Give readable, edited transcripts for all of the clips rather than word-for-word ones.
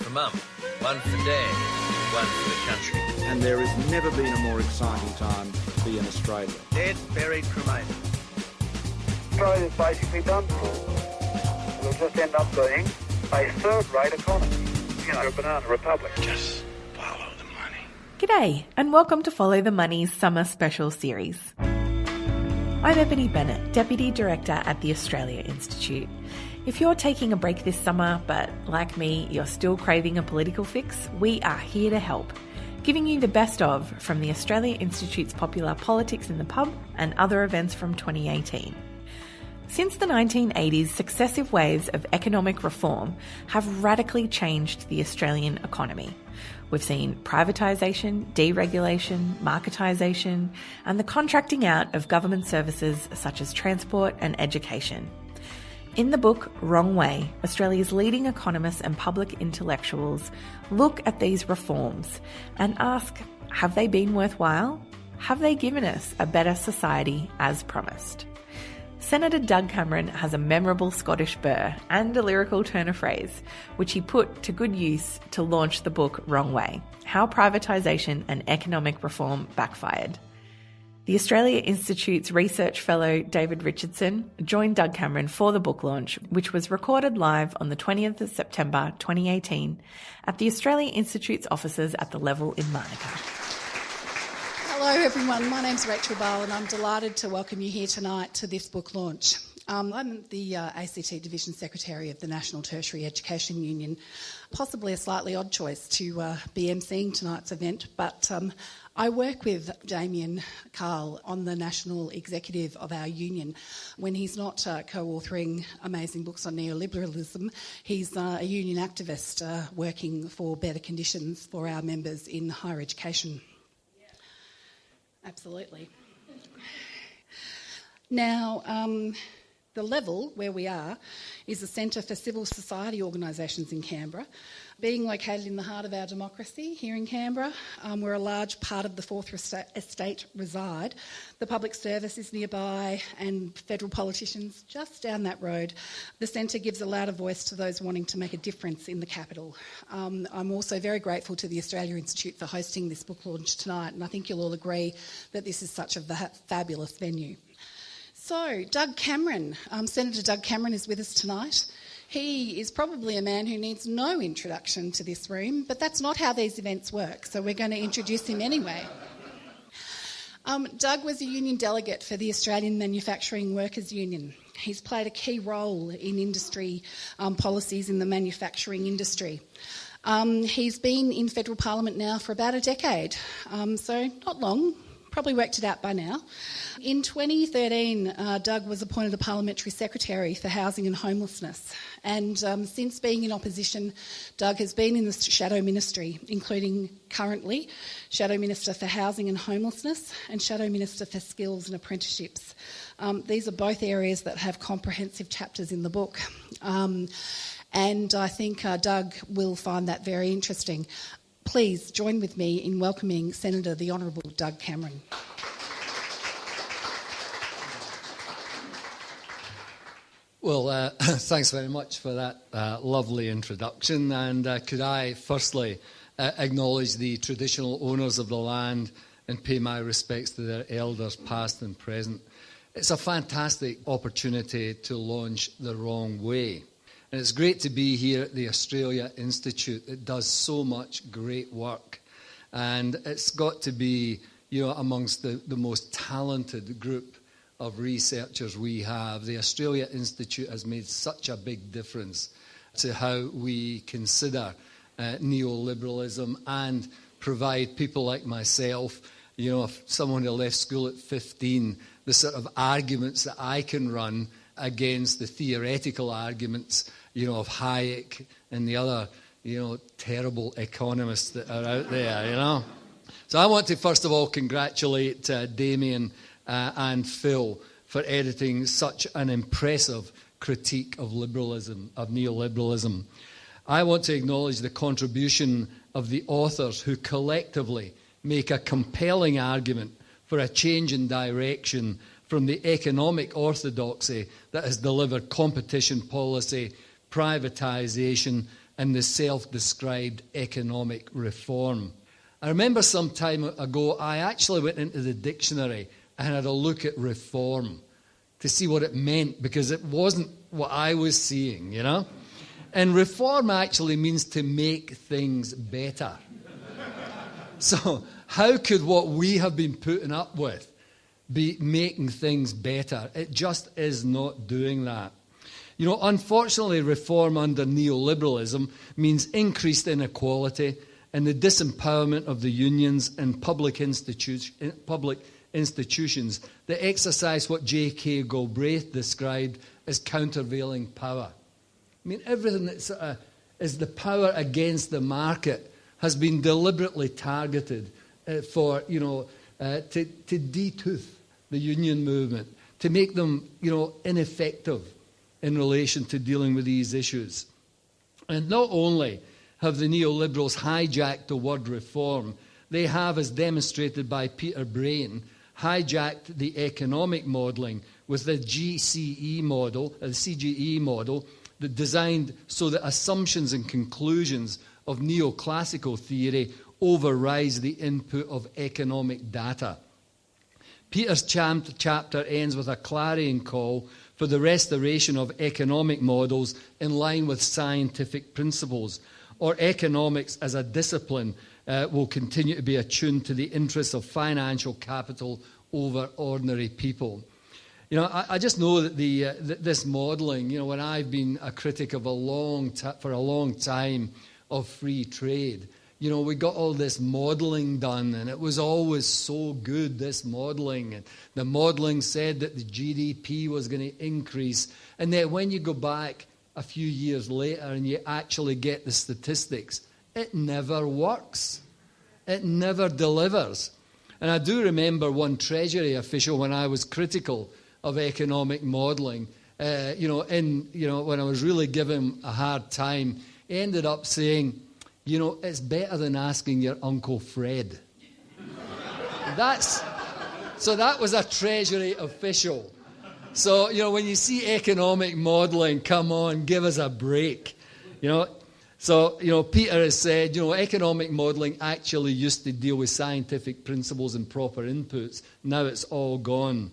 for Mum, one for Dad, one for the country. And there has never been a more exciting time to be in Australia. Dead, buried, cremated. Australia's basically done for. We'll just end up being a third-rate economy. You know, a banana republic. Just follow the money. G'day, and welcome to Follow the Money's Summer Special Series. I'm Ebony Bennett, Deputy Director at the Australia Institute. If you're taking a break this summer, but like me, you're still craving a political fix, we are here to help, giving you the best of from the Australia Institute's popular Politics in the Pub and other events from 2018. Since the 1980s, successive waves of economic reform have radically changed the Australian economy. We've seen privatisation, deregulation, marketisation, and the contracting out of government services such as transport and education. In the book Wrong Way, Australia's leading economists and public intellectuals look at these reforms and ask, have they been worthwhile? Have they given us a better society as promised? Senator Doug Cameron has a memorable Scottish burr and a lyrical turn of phrase, which he put to good use to launch the book Wrong Way, How Privatisation and Economic Reform Backfired. The Australia Institute's research fellow David Richardson joined Doug Cameron for the book launch, which was recorded live on the 20th of September 2018 at the Australia Institute's offices at the Level in Monica. Hello everyone, my name's Rachel Bale and I'm delighted to welcome you here tonight to this book launch. I'm the ACT Division Secretary of the National Tertiary Education Union. Possibly a slightly odd choice to be emceeing tonight's event, but I work with Damien Carl on the national executive of our union. When he's not co-authoring amazing books on neoliberalism, he's a union activist working for better conditions for our members in higher education. Absolutely. Now, the Level where we are is a centre for civil society organisations in Canberra. Being located in the heart of our democracy here in Canberra, where a large part of the Fourth Estate reside, the public service is nearby and federal politicians just down that road. The centre gives a louder voice to those wanting to make a difference in the capital. I'm also very grateful to the Australia Institute for hosting this book launch tonight, and I think you'll all agree that this is such a fabulous venue. So, Doug Cameron, Senator Doug Cameron is with us tonight. He is probably a man who needs no introduction to this room, but that's not how these events work, so we're going to introduce him anyway. Doug was a union delegate for the Australian Manufacturing Workers Union. He's played a key role in industry policies in the manufacturing industry. He's been in federal parliament now for about a decade, so not long. Probably worked it out by now. In 2013, Doug was appointed a Parliamentary Secretary for Housing and Homelessness. And since being in opposition, Doug has been in the Shadow Ministry, including currently Shadow Minister for Housing and Homelessness and Shadow Minister for Skills and Apprenticeships. These are both areas that have comprehensive chapters in the book. And I think Doug will find that very interesting. Please join with me in welcoming Senator the Honourable Doug Cameron. Well, thanks very much for that lovely introduction. And could I firstly acknowledge the traditional owners of the land and pay my respects to their elders past and present. It's a fantastic opportunity to launch The Wrong Way. And it's great to be here at the Australia Institute. It does so much great work. And it's got to be, amongst the most talented group of researchers we have. The Australia Institute has made such a big difference to how we consider neoliberalism and provide people like myself, if someone who left school at 15, the sort of arguments that I can run against the theoretical arguments of Hayek and the other, terrible economists that are out there, So I want to first of all congratulate Damien and Phil for editing such an impressive critique of liberalism, of neoliberalism. I want to acknowledge the contribution of the authors who collectively make a compelling argument for a change in direction from the economic orthodoxy that has delivered competition policy, privatisation and the self-described economic reform. I remember some time ago, I actually went into the dictionary and had a look at reform to see what it meant, because it wasn't what I was seeing, you know. And reform actually means to make things better. So how could what we have been putting up with be making things better? It just is not doing that. You know, unfortunately, reform under neoliberalism means increased inequality and the disempowerment of the unions and public institutions that exercise what J.K. Galbraith described as countervailing power. I mean, everything that is the power against the market has been deliberately targeted to detooth the union movement, to make them, ineffective in relation to dealing with these issues. And not only have the neoliberals hijacked the word reform, they have, as demonstrated by Peter Brain, hijacked the economic modelling with the GCE model, the CGE model, that designed so that assumptions and conclusions of neoclassical theory overrides the input of economic data. Peter's chapter ends with a clarion call for the restoration of economic models in line with scientific principles, or economics as a discipline will continue to be attuned to the interests of financial capital over ordinary people. You know, I just know that this modelling, when I've been a critic of for a long time of free trade, we got all this modelling done, and it was always so good, this modelling. And the modelling said that the GDP was going to increase. And then when you go back a few years later and you actually get the statistics, it never works. It never delivers. And I do remember one Treasury official, when I was critical of economic modelling, when I was really giving him a hard time, he ended up saying, it's better than asking your Uncle Fred. So that was a Treasury official. So, when you see economic modelling, come on, give us a break. So, Peter has said, economic modelling actually used to deal with scientific principles and proper inputs. Now it's all gone.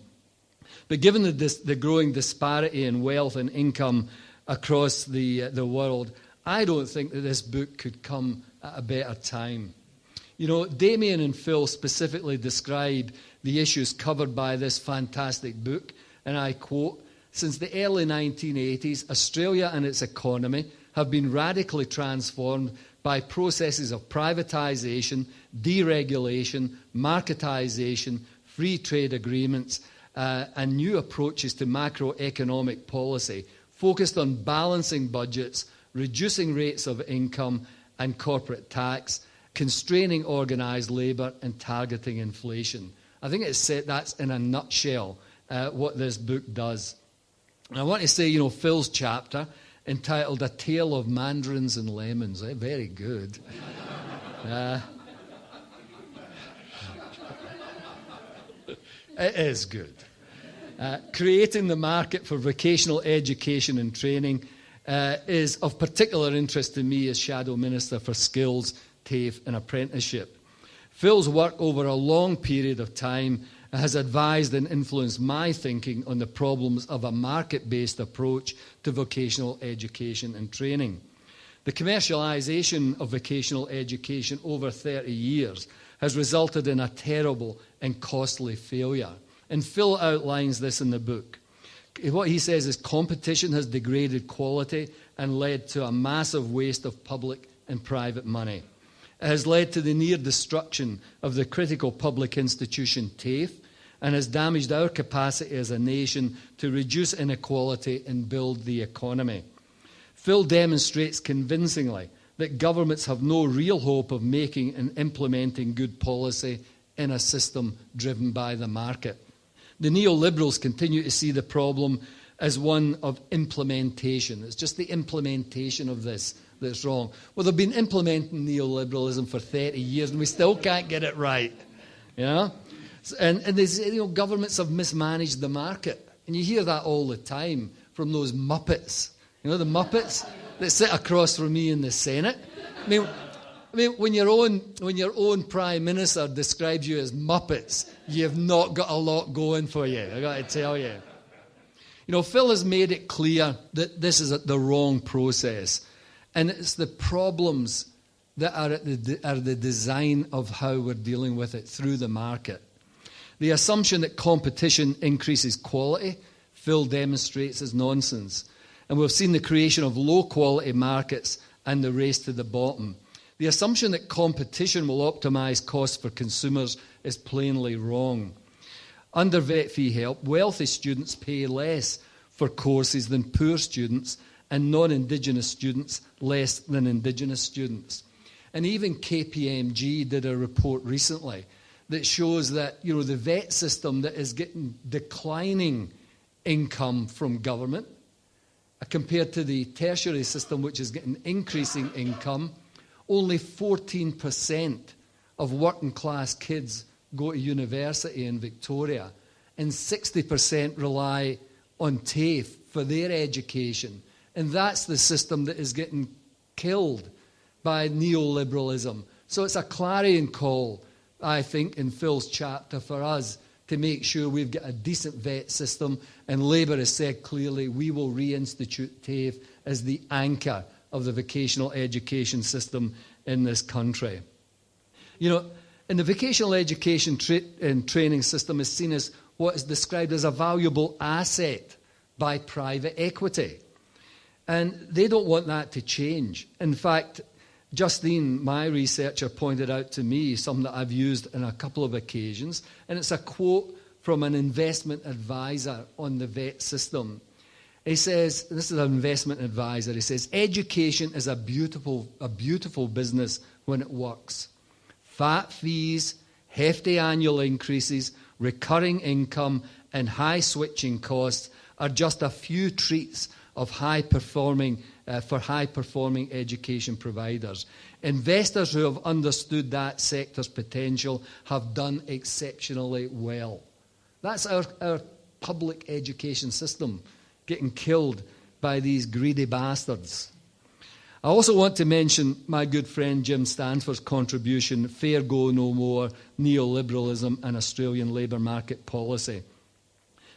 But given the growing disparity in wealth and income across the world, I don't think that this book could come at a better time. Damien and Phil specifically describe the issues covered by this fantastic book, and I quote, "Since the early 1980s, Australia and its economy have been radically transformed by processes of privatisation, deregulation, marketisation, free trade agreements, and new approaches to macroeconomic policy focused on balancing budgets, reducing rates of income and corporate tax, constraining organised labour and targeting inflation." I think that's in a nutshell what this book does. And I want to say, Phil's chapter entitled "A Tale of Mandarins and Lemons." Very good. It is good. Creating the market for vocational education and training is of particular interest to me as Shadow Minister for Skills, TAFE and Apprenticeship. Phil's work over a long period of time has advised and influenced my thinking on the problems of a market-based approach to vocational education and training. The commercialisation of vocational education over 30 years has resulted in a terrible and costly failure. And Phil outlines this in the book. What he says is competition has degraded quality and led to a massive waste of public and private money. It has led to the near destruction of the critical public institution TAFE and has damaged our capacity as a nation to reduce inequality and build the economy. Phil demonstrates convincingly that governments have no real hope of making and implementing good policy in a system driven by the market. The neoliberals continue to see the problem as one of implementation. It's just the implementation of this that's wrong. Well, they've been implementing neoliberalism for 30 years and we still can't get it right. And governments have mismanaged the market. And you hear that all the time from those Muppets. The Muppets? that sit across from me in the Senate. I mean, when your own Prime Minister describes you as Muppets, you've not got a lot going for you, I've got to tell you. You know, Phil has made it clear that this is the wrong process. And it's the problems that are the design of how we're dealing with it through the market. The assumption that competition increases quality, Phil demonstrates as nonsense. And we've seen the creation of low-quality markets and the race to the bottom. The assumption that competition will optimise costs for consumers is plainly wrong. Under vet fee help, wealthy students pay less for courses than poor students, and non-Indigenous students less than Indigenous students. And even KPMG did a report recently that shows that, you know, the vet system that is getting declining income from government compared to the tertiary system, which is getting increasing income, only 14% of working class kids go to university in Victoria, and 60% rely on TAFE for their education. And that's the system that is getting killed by neoliberalism. So it's a clarion call, I think, in Phil's chapter for us to make sure we've got a decent vet system. And Labour has said clearly we will reinstitute TAFE as the anchor of the vocational education system in this country. You know, and the vocational education and training system is seen as what is described as a valuable asset by private equity. And they don't want that to change. In fact, Justine, my researcher, pointed out to me something that I've used on a couple of occasions, and it's a quote from an investment advisor on the vet system. He says, this is an investment advisor, he says, education is a beautiful business when it works. Fat fees, hefty annual increases, recurring income, and high switching costs are just a few treats of high-performing education providers. Investors who have understood that sector's potential have done exceptionally well. That's our public education system getting killed by these greedy bastards. I also want to mention my good friend Jim Stanford's contribution, Fair Go No More, Neoliberalism and Australian Labour Market Policy.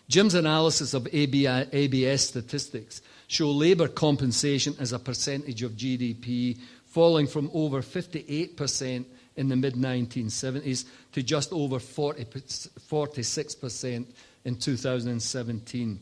Jim's analysis of ABS statistics show labour compensation as a percentage of GDP falling from over 58% in the mid-1970s to just over 46% in 2017.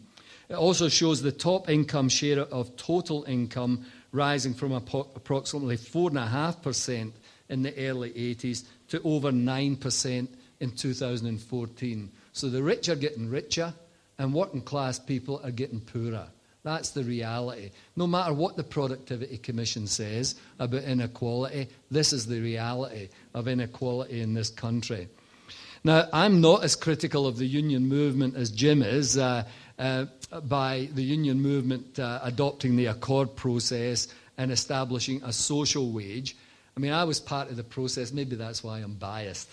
It also shows the top income share of total income rising from approximately 4.5% in the early 80s to over 9% in 2014. So the rich are getting richer and working class people are getting poorer. That's the reality. No matter what the Productivity Commission says about inequality, this is the reality of inequality in this country. Now, I'm not as critical of the union movement as Jim is, by the union movement adopting the Accord process and establishing a social wage. I mean, I was part of the process. Maybe that's why I'm biased.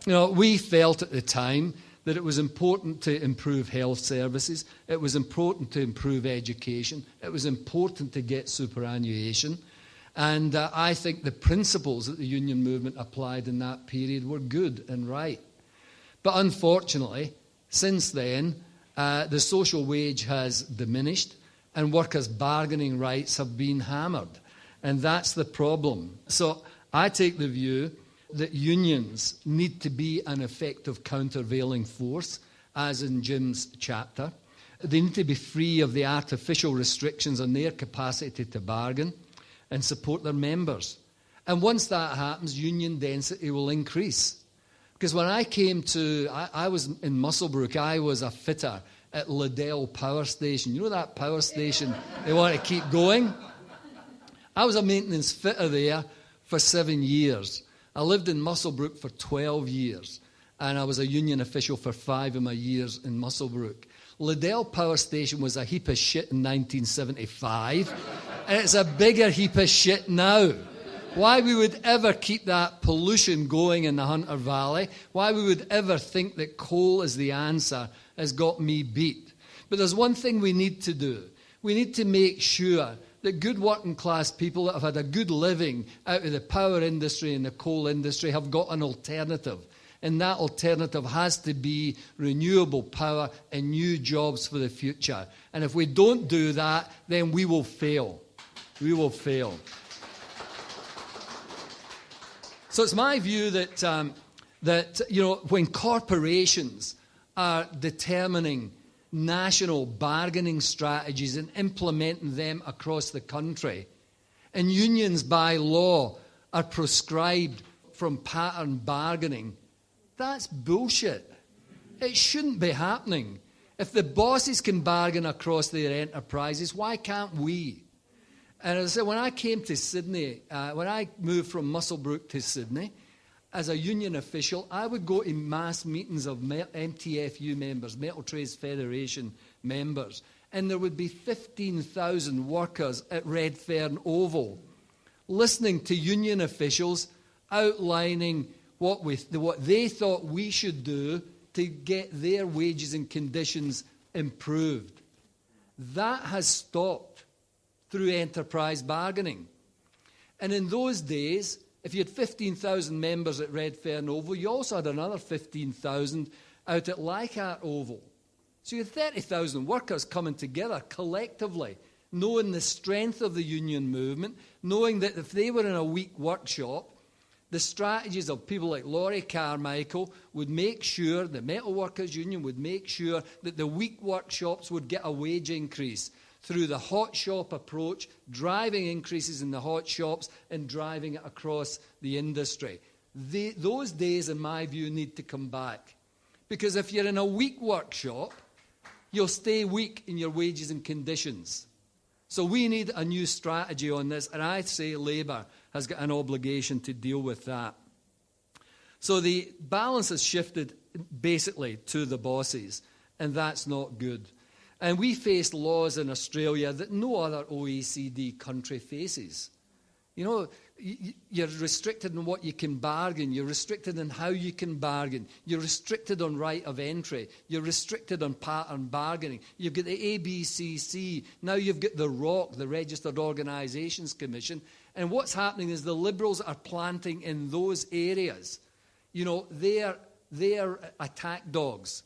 We felt at the time that it was important to improve health services. It was important to improve education. It was important to get superannuation. And I think the principles that the union movement applied in that period were good and right. But unfortunately, since then, the social wage has diminished and workers' bargaining rights have been hammered. And that's the problem. So I take the view that unions need to be an effective countervailing force, as in Jim's chapter. They need to be free of the artificial restrictions on their capacity to bargain and support their members. And once that happens, union density will increase. Because when I came to, I was in Musselbrook, I was a fitter at Liddell Power Station. You know that power station they want to keep going? I was a maintenance fitter there for 7 years. I lived in Musselbrook for 12 years, and I was a union official for 5 of my years in Musselbrook. Liddell Power Station was a heap of shit in 1975, and it's a bigger heap of shit now. Why we would ever keep that pollution going in the Hunter Valley, why we would ever think that coal is the answer, has got me beat. But there's one thing we need to do. We need to make sure that good working class people that have had a good living out of the power industry and the coal industry have got an alternative. And that alternative has to be renewable power and new jobs for the future. And if we don't do that, then we will fail. We will fail. So it's my view that when corporations are determining national bargaining strategies and implementing them across the country, and unions by law are proscribed from pattern bargaining, that's bullshit. It shouldn't be happening. If the bosses can bargain across their enterprises, why can't we? And as I said, when I came to Sydney, when I moved from Muswellbrook to Sydney, as a union official, I would go to mass meetings of MTFU members, Metal Trades Federation members, and there would be 15,000 workers at Redfern Oval listening to union officials outlining what they thought we should do to get their wages and conditions improved. That has stopped through enterprise bargaining. And in those days, if you had 15,000 members at Redfern Oval, you also had another 15,000 out at Leichhardt Oval. So you had 30,000 workers coming together collectively, knowing the strength of the union movement, knowing that if they were in a weak workshop, the strategies of people like Laurie Carmichael would make sure, the Metal Workers Union would make sure that the weak workshops would get a wage increase through the hot shop approach, driving increases in the hot shops and driving it across the industry. Those days, in my view, need to come back. Because if you're in a weak workshop, you'll stay weak in your wages and conditions. So we need a new strategy on this, and I say Labour has got an obligation to deal with that. So the balance has shifted basically to the bosses, and that's not good. And we face laws in Australia that no other OECD country faces. You know, you're restricted in what you can bargain. You're restricted in how you can bargain. You're restricted on right of entry. You're restricted on pattern bargaining. You've got the ABCC. Now you've got the ROC, the Registered Organisations Commission. And what's happening is the Liberals are planting in those areas. You know, they're attack dogs.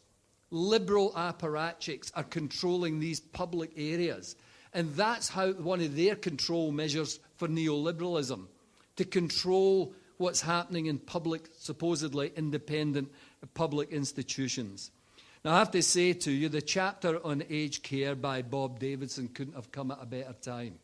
Liberal apparatchiks are controlling these public areas. And that's how one of their control measures for neoliberalism, to control what's happening in public, supposedly independent public institutions. Now, I have to say to you, the chapter on aged care by Bob Davidson couldn't have come at a better time.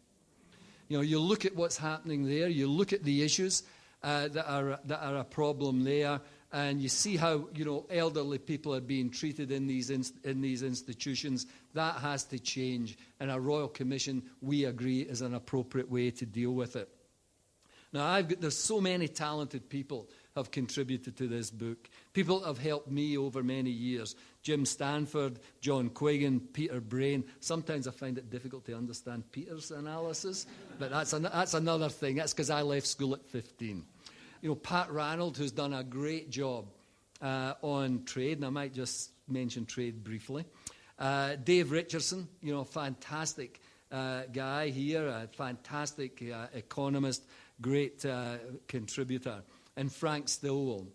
You know, you look at what's happening there, you look at the issues that are a problem there, and you see how, you know, elderly people are being treated in these institutions. That has to change. And a Royal Commission, we agree, is an appropriate way to deal with it. Now, there's so many talented people have contributed to this book. People have helped me over many years. Jim Stanford, John Quiggin, Peter Brain. Sometimes I find it difficult to understand Peter's analysis, but that's another thing. That's because I left school at 15. You know, Pat Ranald, who's done a great job on trade, and I might just mention trade briefly. Dave Richardson, you know, fantastic guy here, a fantastic economist, great contributor. And Frank Stillwell,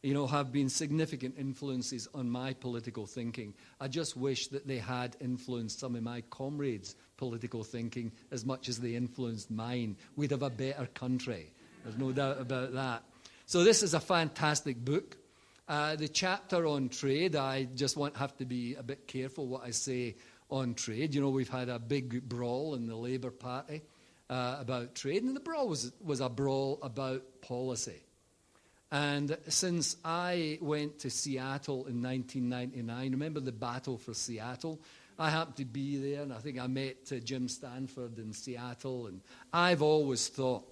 you know, have been significant influences on my political thinking. I just wish that they had influenced some of my comrades' political thinking as much as they influenced mine. We'd have a better country. There's no doubt about that. So this is a fantastic book. The chapter on trade, I just have to be a bit careful what I say on trade. You know, we've had a big brawl in the Labour Party about trade, and the brawl was a brawl about policy. And since I went to Seattle in 1999, remember the battle for Seattle? I happened to be there, and I think I met Jim Stanford in Seattle, and I've always thought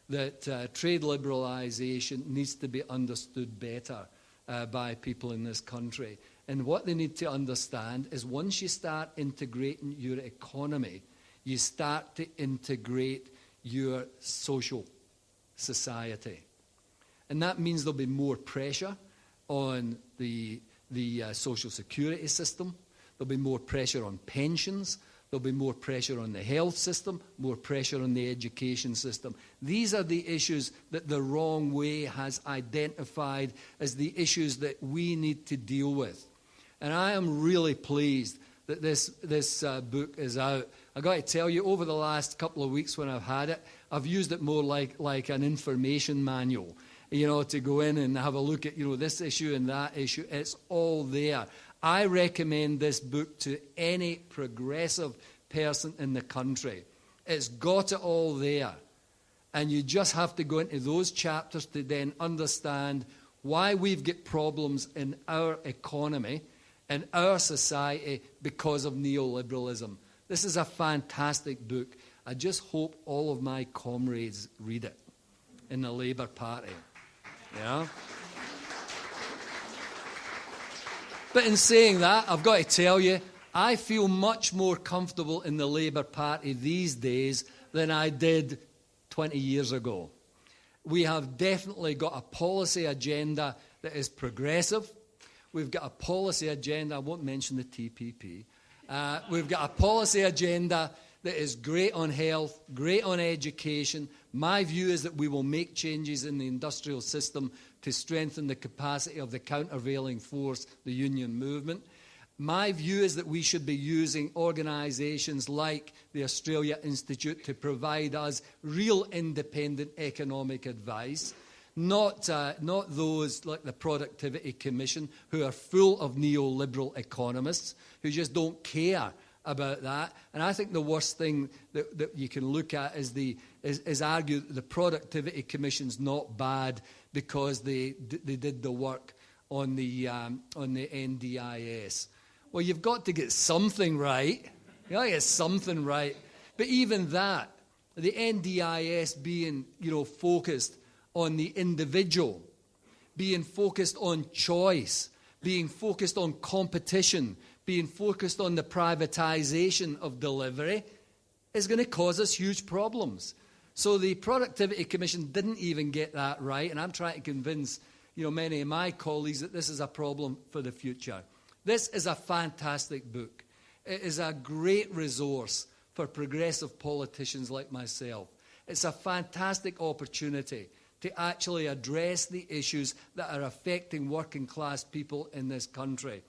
that trade liberalisation needs to be understood better by people in this country. And what they need to understand is once you start integrating your economy, you start to integrate your social society. And that means there'll be more pressure on the social security system. There'll be more pressure on pensions. There'll be more pressure on the health system, more pressure on the education system. These are the issues that the wrong way has identified as the issues that we need to deal with. And I am really pleased that this book is out. I've got to tell you, over the last couple of weeks when I've had it, I've used it more like an information manual, to go in and have a look at, this issue and that issue. It's all there. I recommend this book to any progressive person in the country. It's got it all there. And you just have to go into those chapters to then understand why we've got problems in our economy and our society because of neoliberalism. This is a fantastic book. I just hope all of my comrades read it in the Labour Party. Yeah? But in saying that, I've got to tell you, I feel much more comfortable in the Labour Party these days than I did 20 years ago. We have definitely got a policy agenda that is progressive. We've got a policy agenda, I won't mention the TPP. We've got a policy agenda that is great on health, great on education. My view is that we will make changes in the industrial system to strengthen the capacity of the countervailing force, the union movement. My view is that we should be using organisations like the Australia Institute to provide us real independent economic advice, not those like the Productivity Commission who are full of neoliberal economists who just don't care about that. And I think the worst thing that you can look at is argue that the Productivity Commission's not bad because they did the work on the NDIS. Well, you've got to get something right. You've got to get something right. But even that, the NDIS being, focused on the individual, being focused on choice, being focused on competition, being focused on the privatisation of delivery, is going to cause us huge problems. So the Productivity Commission didn't even get that right, and I'm trying to convince many of my colleagues that this is a problem for the future. This is a fantastic book. It is a great resource for progressive politicians like myself. It's a fantastic opportunity to actually address the issues that are affecting working class people in this country.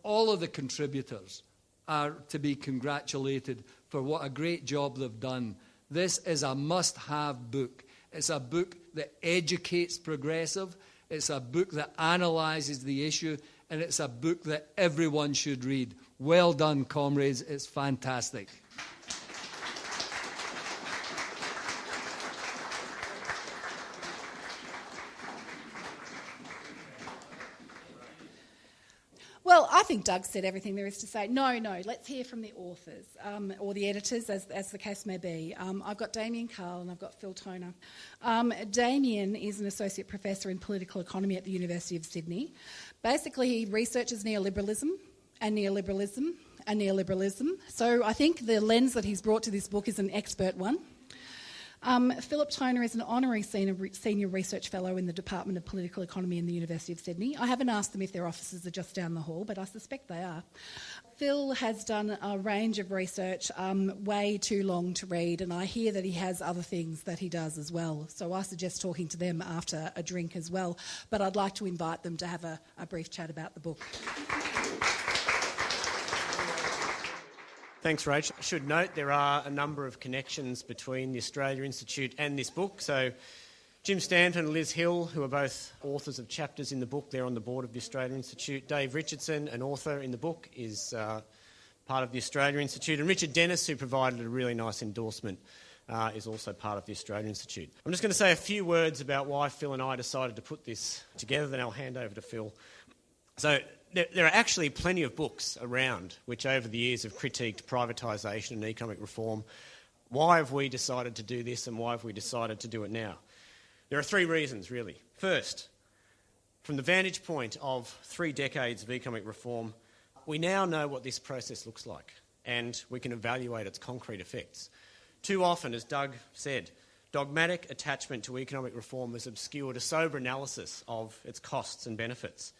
All of the contributors are to be congratulated for what a great job they've done. This is a must-have book. It's a book that educates progressive. It's a book that analyses the issue. And it's a book that everyone should read. Well done, comrades. It's fantastic. Well, I think Doug said everything there is to say. No, let's hear from the authors or the editors, as the case may be. I've got Damien Carl and I've got Phil Toner. Damien is an associate professor in political economy at the University of Sydney. Basically, he researches neoliberalism and neoliberalism and neoliberalism. So I think the lens that he's brought to this book is an expert one. Philip Toner is an honorary senior research fellow in the Department of Political Economy in the University of Sydney. I haven't asked them if their offices are just down the hall, but I suspect they are. Phil has done a range of research, way too long to read, and I hear that he has other things that he does as well. So I suggest talking to them after a drink as well. But I'd like to invite them to have a brief chat about the book. Thanks, Rach. I should note there are a number of connections between the Australia Institute and this book. So Jim Stanton and Liz Hill, who are both authors of chapters in the book, they're on the board of the Australia Institute. Dave Richardson, an author in the book, is part of the Australia Institute. And Richard Dennis, who provided a really nice endorsement, is also part of the Australia Institute. I'm just going to say a few words about why Phil and I decided to put this together, then I'll hand over to Phil. So there are actually plenty of books around which over the years have critiqued privatisation and economic reform. Why have we decided to do this and why have we decided to do it now? There are three reasons, really. First, from the vantage point of 3 decades of economic reform, we now know what this process looks like and we can evaluate its concrete effects. Too often, as Doug said, dogmatic attachment to economic reform has obscured a sober analysis of its costs and benefits.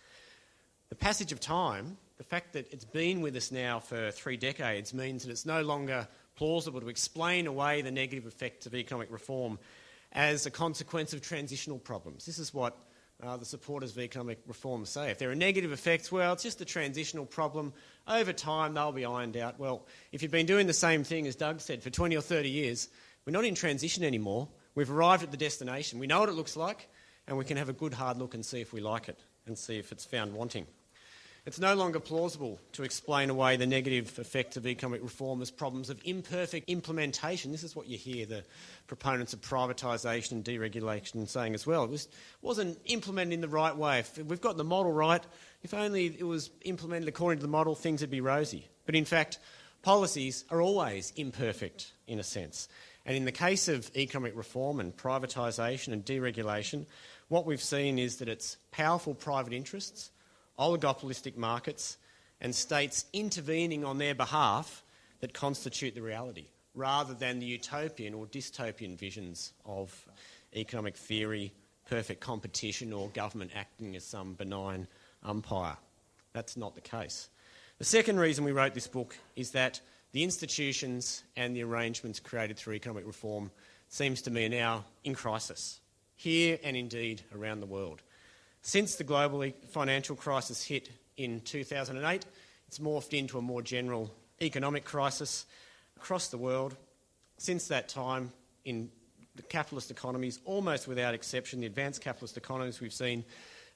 The passage of time The fact that it's been with us now for 3 decades means that it's no longer plausible to explain away the negative effects of economic reform as a consequence of transitional problems. This is what the supporters of economic reform say. If there are negative effects, well, it's just a transitional problem. Over time, they'll be ironed out. Well, if you've been doing the same thing, as Doug said, for 20 or 30 years, we're not in transition anymore. We've arrived at the destination. We know what it looks like, and we can have a good hard look and see if we like it and see if it's found wanting. It's no longer plausible to explain away the negative effects of economic reform as problems of imperfect implementation. This is what you hear the proponents of privatisation and deregulation saying as well. It wasn't implemented in the right way. If we've got the model right, if only it was implemented according to the model, things would be rosy. But in fact, policies are always imperfect in a sense. And in the case of economic reform and privatisation and deregulation, what we've seen is that it's powerful private interests, oligopolistic markets and states intervening on their behalf that constitute the reality, rather than the utopian or dystopian visions of economic theory, perfect competition or government acting as some benign umpire. That's not the case. The second reason we wrote this book is that the institutions and the arrangements created through economic reform seems to me are now in crisis, here and indeed around the world. Since the global financial crisis hit in 2008, it's morphed into a more general economic crisis across the world. Since that time, in the capitalist economies, almost without exception, the advanced capitalist economies, we've seen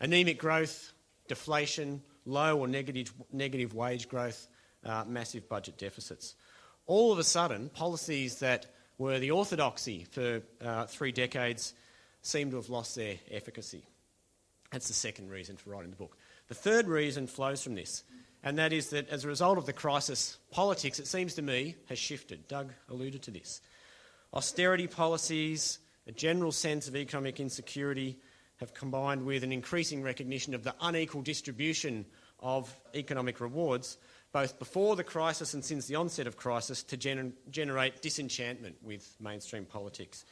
anemic growth, deflation, low or negative wage growth, massive budget deficits. All of a sudden, policies that were the orthodoxy for 3 decades seem to have lost their efficacy. That's the second reason for writing the book. The third reason flows from this, and that is that as a result of the crisis, politics, it seems to me, has shifted. Doug alluded to this. Austerity policies, a general sense of economic insecurity have combined with an increasing recognition of the unequal distribution of economic rewards, both before the crisis and since the onset of crisis, to generate disenchantment with mainstream politics,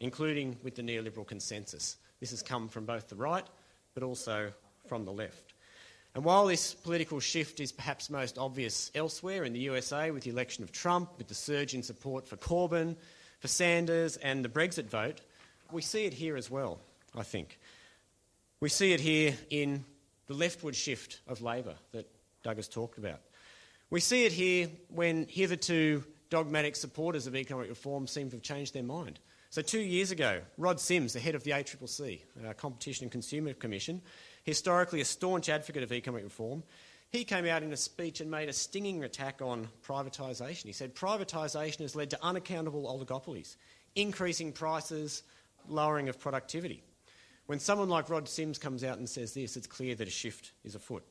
including with the neoliberal consensus. This has come from both the right but also from the left. And while this political shift is perhaps most obvious elsewhere, in the USA with the election of Trump, with the surge in support for Corbyn, for Sanders and the Brexit vote, we see it here as well, I think. We see it here in the leftward shift of Labor that Doug has talked about. We see it here when hitherto dogmatic supporters of economic reform seem to have changed their mind. So 2 years ago, Rod Sims, the head of the ACCC, Competition and Consumer Commission, historically a staunch advocate of economic reform, he came out in a speech and made a stinging attack on privatisation. He said privatisation has led to unaccountable oligopolies, increasing prices, lowering of productivity. When someone like Rod Sims comes out and says this, it's clear that a shift is afoot.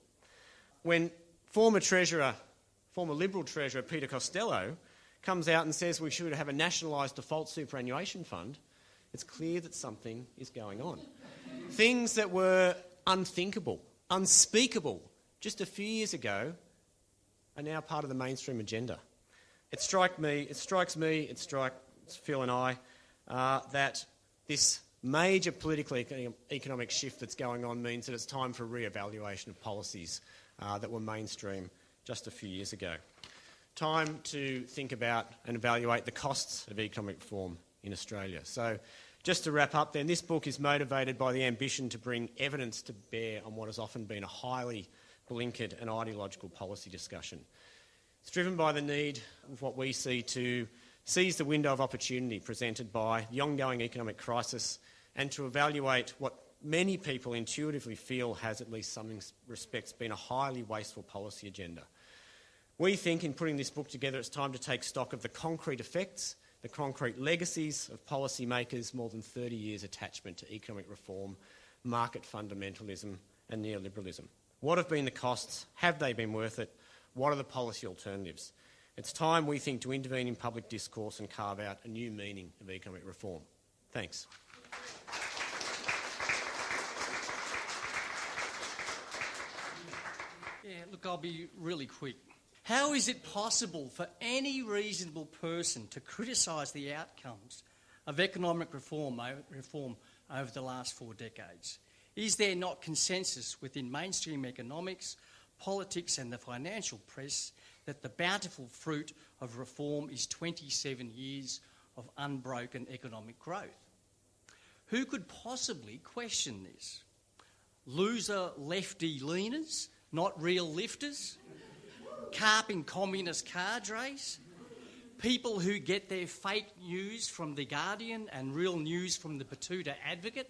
When former Liberal Treasurer Peter Costello comes out and says we should have a nationalised default superannuation fund, it's clear that something is going on. Things that were unthinkable, unspeakable just a few years ago are now part of the mainstream agenda. It strikes me, Phil and I, that this major political economic shift that's going on means that it's time for a re-evaluation of policies that were mainstream just a few years ago. Time to think about and evaluate the costs of economic reform in Australia. So just to wrap up then, this book is motivated by the ambition to bring evidence to bear on what has often been a highly blinkered and ideological policy discussion. It's driven by the need of what we see to seize the window of opportunity presented by the ongoing economic crisis and to evaluate what many people intuitively feel has, at least some respects, been a highly wasteful policy agenda. We think in putting this book together it's time to take stock of the concrete effects, the concrete legacies of policymakers' more than 30 years' attachment to economic reform, market fundamentalism and neoliberalism. What have been the costs? Have they been worth it? What are the policy alternatives? It's time, we think, to intervene in public discourse and carve out a new meaning of economic reform. Thanks. Yeah, look, I'll be really quick. How is it possible for any reasonable person to criticise the outcomes of economic reform over the last 4 decades? Is there not consensus within mainstream economics, politics and the financial press that the bountiful fruit of reform is 27 years of unbroken economic growth. Who could possibly question this? Loser lefty leaners, not real lifters? Carping communist cadres? People who get their fake news from The Guardian and real news from the Batuta Advocate?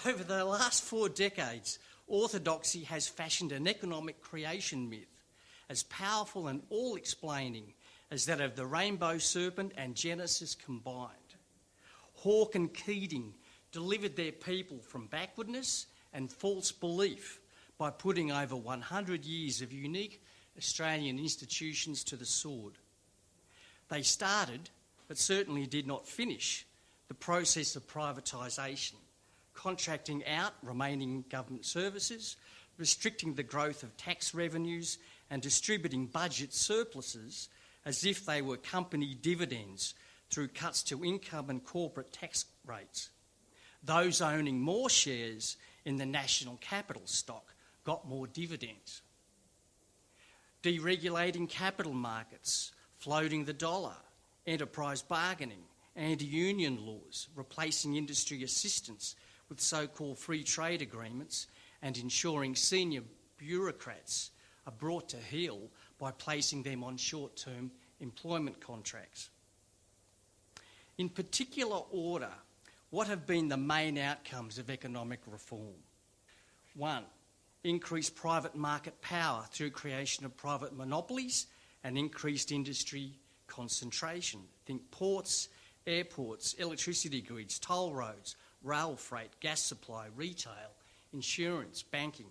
Over the last 4 decades, orthodoxy has fashioned an economic creation myth as powerful and all-explaining as that of the rainbow serpent and Genesis combined. Hawke and Keating delivered their people from backwardness and false belief by putting over 100 years of unique Australian institutions to the sword. They started, but certainly did not finish, the process of privatisation, contracting out remaining government services, restricting the growth of tax revenues and distributing budget surpluses as if they were company dividends through cuts to income and corporate tax rates. Those owning more shares in the national capital stock got more dividends. Deregulating capital markets, floating the dollar, enterprise bargaining, anti-union laws, replacing industry assistance with so-called free trade agreements, and ensuring senior bureaucrats are brought to heel by placing them on short-term employment contracts. In particular order, what have been the main outcomes of economic reform? 1. Increased private market power through creation of private monopolies and increased industry concentration. Think ports, airports, electricity grids, toll roads, rail freight, gas supply, retail, insurance, banking.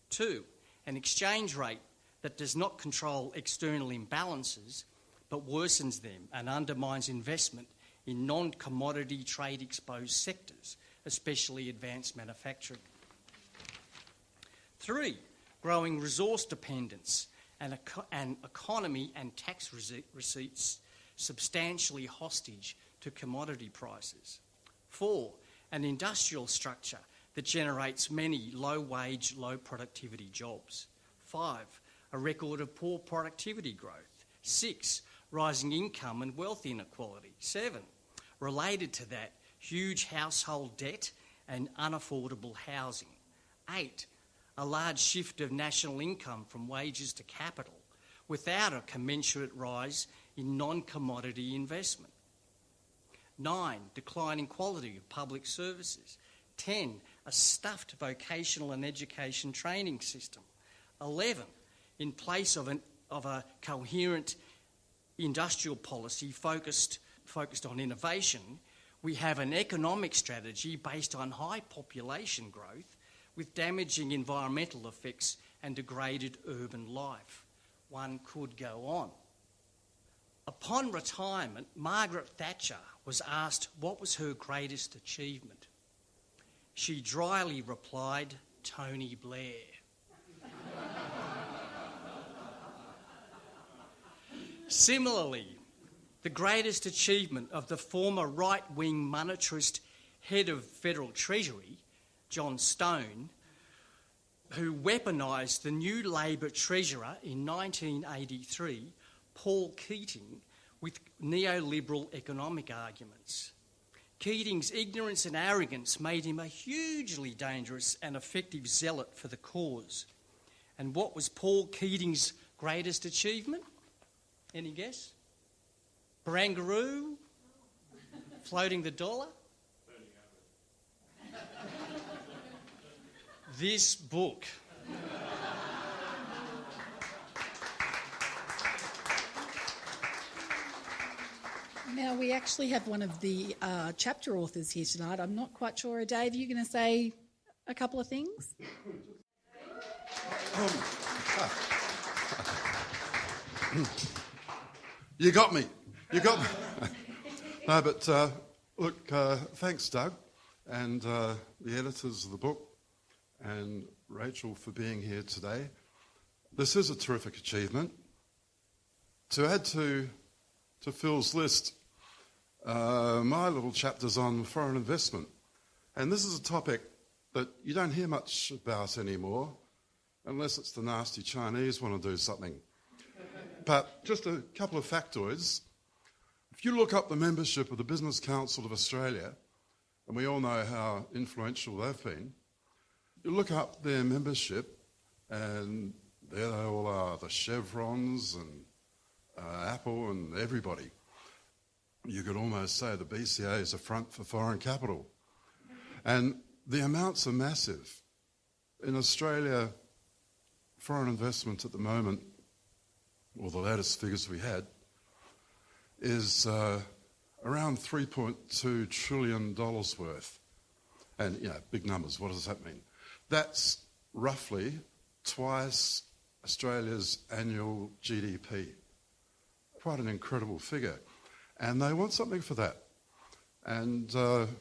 2. An exchange rate that does not control external imbalances but worsens them and undermines investment in non-commodity trade-exposed sectors, especially advanced manufacturing. 3. Growing resource dependence and an economy and tax receipts substantially hostage to commodity prices. 4. An industrial structure that generates many low-wage, low-productivity jobs. 5. A record of poor productivity growth. 6. Rising income and wealth inequality. 7. Related to that, huge household debt and unaffordable housing. 8. A large shift of national income from wages to capital without a commensurate rise in non-commodity investment. 9. Declining quality of public services. 10. A stuffed vocational and education training system. 11. In place of a coherent industrial policy focused on innovation, we have an economic strategy based on high population growth with damaging environmental effects and degraded urban life. One could go on. Upon retirement, Margaret Thatcher was asked what was her greatest achievement. She dryly replied, Tony Blair. Similarly, the greatest achievement of the former right-wing monetarist head of Federal Treasury, John Stone, who weaponised the new Labor Treasurer in 1983, Paul Keating, with neoliberal economic arguments. Keating's ignorance and arrogance made him a hugely dangerous and effective zealot for the cause. And what was Paul Keating's greatest achievement? Any guess? Barangaroo? Floating the dollar? This book. Now, we actually have one of the chapter authors here tonight. I'm not quite sure. Dave, are you going to say a couple of things? You got me. You got me. No, but look, thanks, Doug, and the editors of the book, and Rachel for being here today. This is a terrific achievement. To add to Phil's list, my little chapter's on foreign investment. And this is a topic that you don't hear much about anymore, unless it's the nasty Chinese want to do something. But just a couple of factoids. If you look up the membership of the Business Council of Australia, and we all know how influential they've been, you look up their membership, and there they all are, the Chevrons and Apple and everybody. You could almost say the BCA is a front for foreign capital. And the amounts are massive. In Australia, foreign investment at the moment, or the latest figures we had, is around $3.2 trillion worth. And, big numbers, what does that mean? That's roughly twice Australia's annual GDP. Quite an incredible figure. And they want something for that. And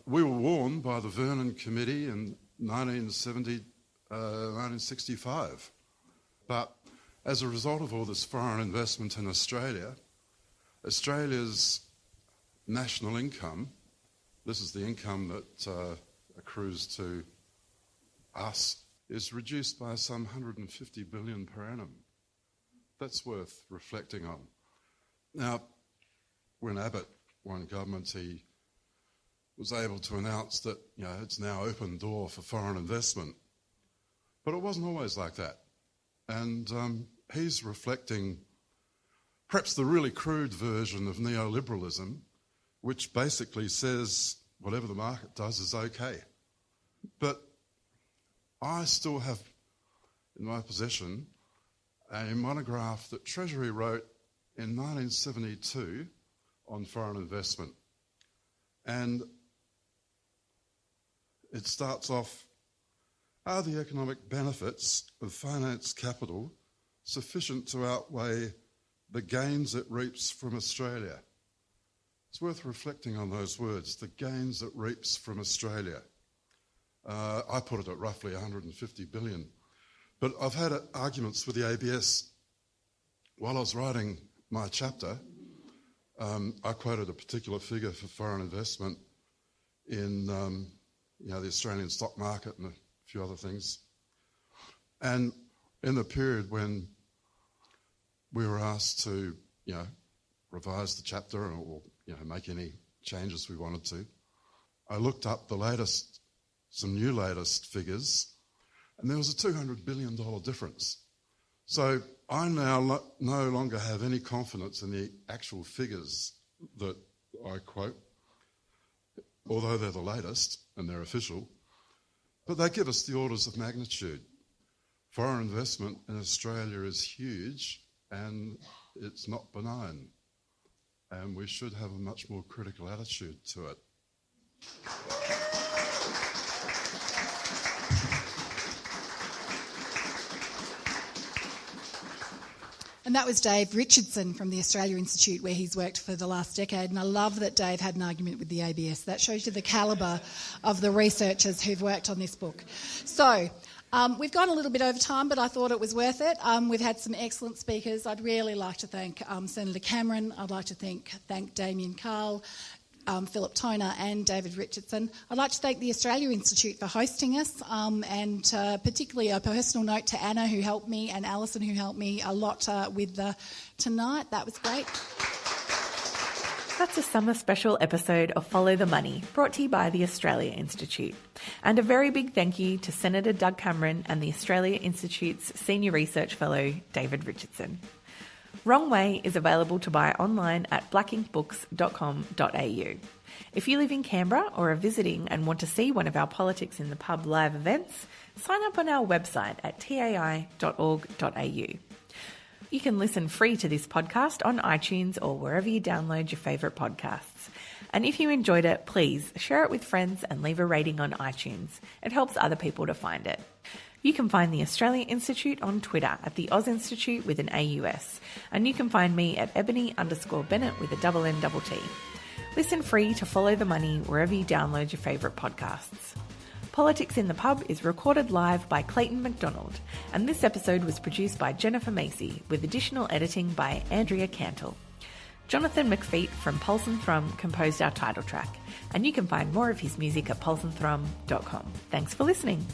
we were warned by the Vernon Committee in 1965. But as a result of all this foreign investment in Australia, Australia's national income, this is the income that accrues to us, is reduced by some 150 billion per annum. That's worth reflecting on. Now, when Abbott won government, he was able to announce that it's now open door for foreign investment. But it wasn't always like that. And he's reflecting perhaps the really crude version of neoliberalism, which basically says whatever the market does is okay. But I still have in my possession a monograph that Treasury wrote in 1972 on foreign investment. And it starts off, are the economic benefits of finance capital sufficient to outweigh the gains it reaps from Australia? It's worth reflecting on those words, the gains it reaps from Australia. I put it at roughly 150 billion. But I've had arguments with the ABS. While I was writing my chapter, I quoted a particular figure for foreign investment in the Australian stock market and a few other things. And in the period when we were asked to, revise the chapter or make any changes we wanted to, I looked up some new latest figures, and there was a $200 billion difference. So I now no longer have any confidence in the actual figures that I quote, although they're the latest and they're official, but they give us the orders of magnitude. Foreign investment in Australia is huge and it's not benign, and we should have a much more critical attitude to it. And that was Dave Richardson from the Australia Institute, where he's worked for the last decade. And I love that Dave had an argument with the ABS. That shows you the calibre of the researchers who've worked on this book. So we've gone a little bit over time, but I thought it was worth it. We've had some excellent speakers. I'd really like to thank Senator Cameron. I'd like to thank Damien Carl, Philip Toner and David Richardson. I'd like to thank the Australia Institute for hosting us, and particularly a personal note to Anna, who helped me, and Alison, who helped me a lot with tonight. That was great. That's a summer special episode of Follow the Money, brought to you by the Australia Institute. And a very big thank you to Senator Doug Cameron and the Australia Institute's Senior Research Fellow, David Richardson. Wrong Way is available to buy online at blackinkbooks.com.au. If you live in Canberra or are visiting and want to see one of our Politics in the Pub live events, sign up on our website at tai.org.au. You can listen free to this podcast on iTunes or wherever you download your favourite podcasts. And if you enjoyed it, please share it with friends and leave a rating on iTunes. It helps other people to find it. You can find the Australia Institute on Twitter at the Oz Institute with an AUS, and you can find me at Ebony_Bennett with a NNT. Listen free to Follow the Money wherever you download your favourite podcasts. Politics in the Pub is recorded live by Clayton McDonald, and this episode was produced by Jennifer Macy with additional editing by Andrea Cantle. Jonathan McFeet from Pulse and Thrum composed our title track, and you can find more of his music at pulseandthrum.com. Thanks for listening.